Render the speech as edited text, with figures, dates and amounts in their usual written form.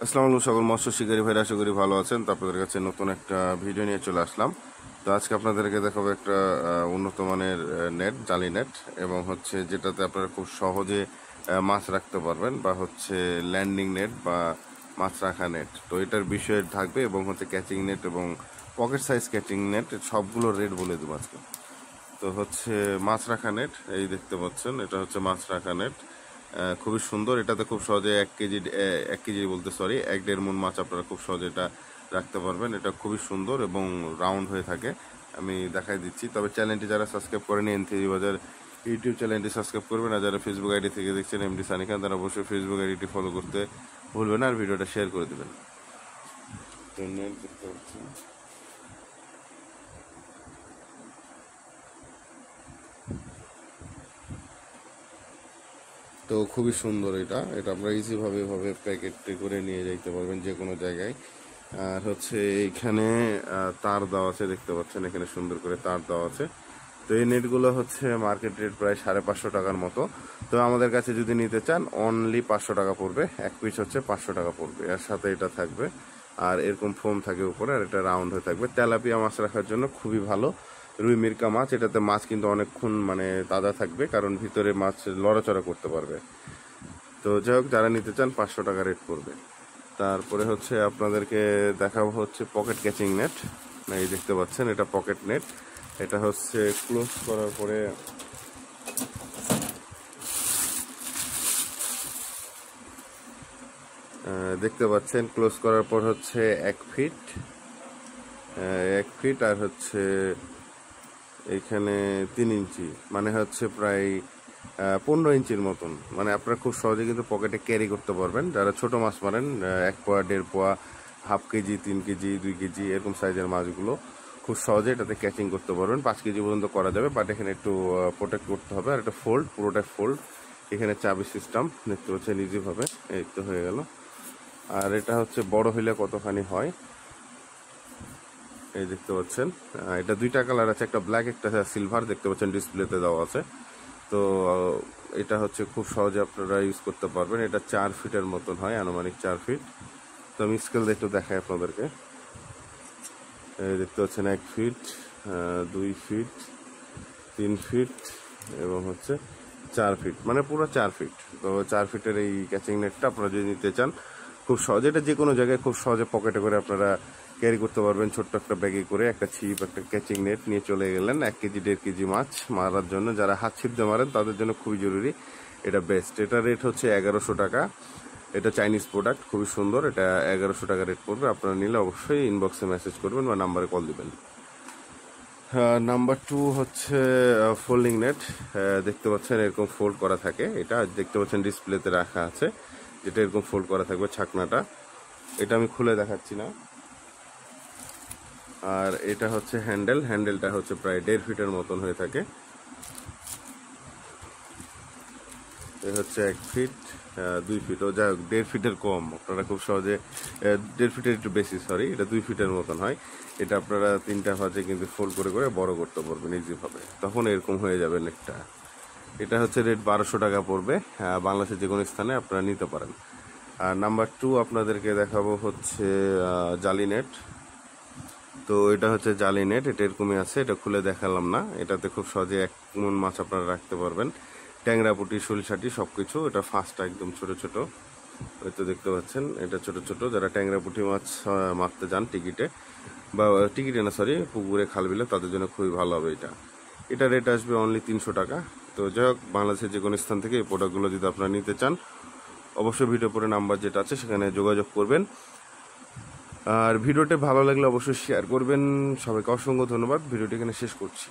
আসসালামু আলাইকুম সকল মৎস্য শিকারী ভাইরা, আশা করি ভালো আছেন। তো আপনাদের কাছে নতুন একটা ভিডিও নিয়ে চলে আসলাম। তো আজকে আপনাদেরকে দেখাবো একটা উন্নত মানের নেট, জালি নেট, এবং হচ্ছে যেটাতে আপনারা খুব সহজে মাছ রাখতে পারবেন, বা হচ্ছে ল্যান্ডিং নেট বা মাছ রাখা নেট। তো এটার বিষয় থাকবে, এবং হচ্ছে ক্যাচিং নেট এবং পকেট সাইজ ক্যাচিং নেট, সবগুলোর রেট বলে দেবো আজকে। তো হচ্ছে মাছ রাখা নেট, এই দেখতে পাচ্ছেন, এটা হচ্ছে মাছ রাখা নেট। খুবই সুন্দর। এটাতে খুব সহজে 1 কেজি বলতে সরি 1-1.5 মণ মাছ আপনারা খুব সহজে এটা রাখতে পারবেন। এটা খুবই সুন্দর এবং রাউন্ড হয়ে থাকে। আমি দেখাই দিচ্ছি। তবে চ্যানেলটি যারা সাবস্ক্রাইব করেনি এন3 বাজার ইউটিউব চ্যানেলটি সাবস্ক্রাইব করবেন, আর যারা ফেসবুক আইডি থেকে দেখছেন এমডি সানি খান, তারা অবশ্যই ফেসবুক আইডিটি ফলো করতে ভুলবেন না, আর ভিডিওটা শেয়ার করে দেবেন। তো নেট দেখতে পাচ্ছেন, তো খুবই সুন্দর। এটা আপনারা ইজিভাবে এভাবে প্যাকেট করে নিয়ে যাইতে পারবেন যে কোনো জায়গায়। আর হচ্ছে এইখানে তার দেওয়া আছে, দেখতে পাচ্ছেন এখানে সুন্দর করে তার দেওয়া আছে। তো এই নেটগুলো হচ্ছে মার্কেট রেট প্রায় 550 টাকার মতো। তো আমাদের কাছে যদি নিতে চান অনলি 500 টাকা পড়বে, এক পিস হচ্ছে 500 টাকা পড়বে। এর সাথে এটা থাকবে, আর এরকম ফোম থাকে উপরে, আর এটা রাউন্ড হয়ে থাকবে। তেলাপিয়া মাছ রাখার জন্য খুবই ভালো। রুই মিরকা মাছ, এটাতে মাছ কিন্তু অনেকক্ষণ তাজা থাকবে, কারণ ভিতরে মাছ লড়াচড়া করতে পারবে। তো যাই হোক, যারা নিতে চান 500 টাকা রেট পড়বে। তারপরে হচ্ছে আপনাদেরকে দেখাবো হচ্ছে পকেট ক্যাচিং নেট। এই দেখতে পাচ্ছেন, এটা পকেট নেট। এটা হচ্ছে ক্লোজ করার পরে দেখতে পাচ্ছেন, ক্লোজ করার পর হচ্ছে 1 ফিট, 1 ফিট, আর হচ্ছে এইখানে 3 ইঞ্চি, মানে হচ্ছে প্রায় 15 ইঞ্চির মতন। মানে আপনারা খুব সহজে কিন্তু পকেটে ক্যারি করতে পারবেন। যারা ছোট মাছ মারেন, 1 পোয়া, 1.5 পোয়া, 1/2 কেজি, 3 কেজি, 2 কেজি এরকম সাইজের মাছগুলো খুব সহজে এটাতে ক্যাচিং করতে পারবেন। 5 কেজি পর্যন্ত করা যাবে, বাট এখানে একটু প্রোটেক্ট করতে হবে। আর এটা ফোল্ড, পুরোটাই ফোল্ড। এখানে চাবি সিস্টেম দেখতে পাচ্ছেন, ইজিভাবে এই তো হয়ে গেল। আর এটা হচ্ছে বড় হইলে কতখানি হয়, এই দেখতে পাচ্ছেন। এটা 2টা কালার আছে, একটা ব্ল্যাক, একটা সিলভার, দেখতে পাচ্ছেন ডিসপ্লেতে দেওয়া আছে। তো এটা হচ্ছে খুব সহজে আপনারা ইউজ করতে পারবেন। এটা 4 ফিটের মতন হয়, আনুমানিক 4 ফিট। তো আমি স্কেল একটু দেখাই আপনাদেরকে। দেখতে পাচ্ছেন 1 ফিট, 2 ফিট, 3 ফিট, এবং হচ্ছে 4 ফিট, মানে পুরো 4 ফিট। তো 4 ফিটের এই ক্যাচিং নেটটা আপনারা যদি নিতে চান খুব সহজে, এটা যে কোনো জায়গায় খুব সহজে পকেটে করে আপনারা ক্যারি করতে পারবেন। ছোট্ট একটা ব্যাগে করে একটা ছিপ, একটা ক্যাচিং নেট নিয়ে চলে গেলেন 1 কেজি 1.5 কেজি মাছ মারার জন্য। যারা হাত ছিপ দিয়ে মারেন তাদের জন্য খুবই জরুরি, এটা বেস্ট। এটা রেট হচ্ছে 1100 টাকা। এটা চাইনিজ প্রোডাক্ট, খুবই সুন্দর। এটা 1100 টাকা রেট পড়বে। আপনারা নিলে অবশ্যই ইনবক্সে মেসেজ করবেন বা নাম্বারে কল দিবেন। নাম্বার 2 হচ্ছে ফোল্ডিং নেট। দেখতে পাচ্ছেন এরকম ফোল্ড করা থাকে। এটা দেখতে পাচ্ছেন ডিসপ্লেতে রাখা আছে, যেটা এরকম ফোল্ড করা থাকবে ছাকনাটা। এটা আমি খুলে দেখাচ্ছি না। আর এটা হচ্ছে হ্যান্ডেলটা হচ্ছে প্রায় 1.5 ফিটের মতন হয়ে থাকে। এ হচ্ছে 1 ফিট, 2 ফিট, ও যাই হোক 1.5 ফিটের কম। আপনারা খুব সহজে 1.5 ফিটের একটু বেশি, সরি, এটা 2 ফিটের মতন হয়। এটা আপনারা 3টা ভাঁজে কিন্তু ফোল্ড করে করে বড় করতে পারবেন ইজিভাবে, তখন এরকম হয়ে যাবে নেটটা। এটা হচ্ছে রেট 1200 টাকা পড়বে। বাংলাদেশের যে কোনো স্থানে আপনারা নিতে পারেন। আর নাম্বার 2 আপনাদেরকে দেখাবো হচ্ছে জালি নেট। তো এটা হচ্ছে জালি নেট, এটা এরকমই আছে, এটা খুলে দেখালাম না। এটাতে খুব সহজে 1 মণ মাছ আপনারা রাখতে পারবেন। ট্যাংরা পুঁটি, সরিষাটি সবকিছু। এটা ফাঁসটা একদম ছোট ছোট, ওই তো দেখতে পাচ্ছেন, এটা ছোট ছোট। যারা ট্যাংরা পুঁটি মাছ মারতে যান টিকিটে, বা টিকিটে না সরি পুকুরে, খালবিলে, তাদের জন্য খুবই ভালো হবে এটা। এটা রেট আসবে অনলি 300 টাকা। তো যাই হোক, বাংলাদেশের যে কোনো স্থান থেকে এই প্রোডাক্টগুলো যদি আপনারা নিতে চান, অবশ্যই ভিডিও পরে নাম্বার যেটা আছে সেখানে যোগাযোগ করবেন। আর ভিডিওটি ভালো লাগলে অবশ্যই শেয়ার করবেন। সবাইকে অসংখ্য ধন্যবাদ। ভিডিওটি এখানে শেষ করছি।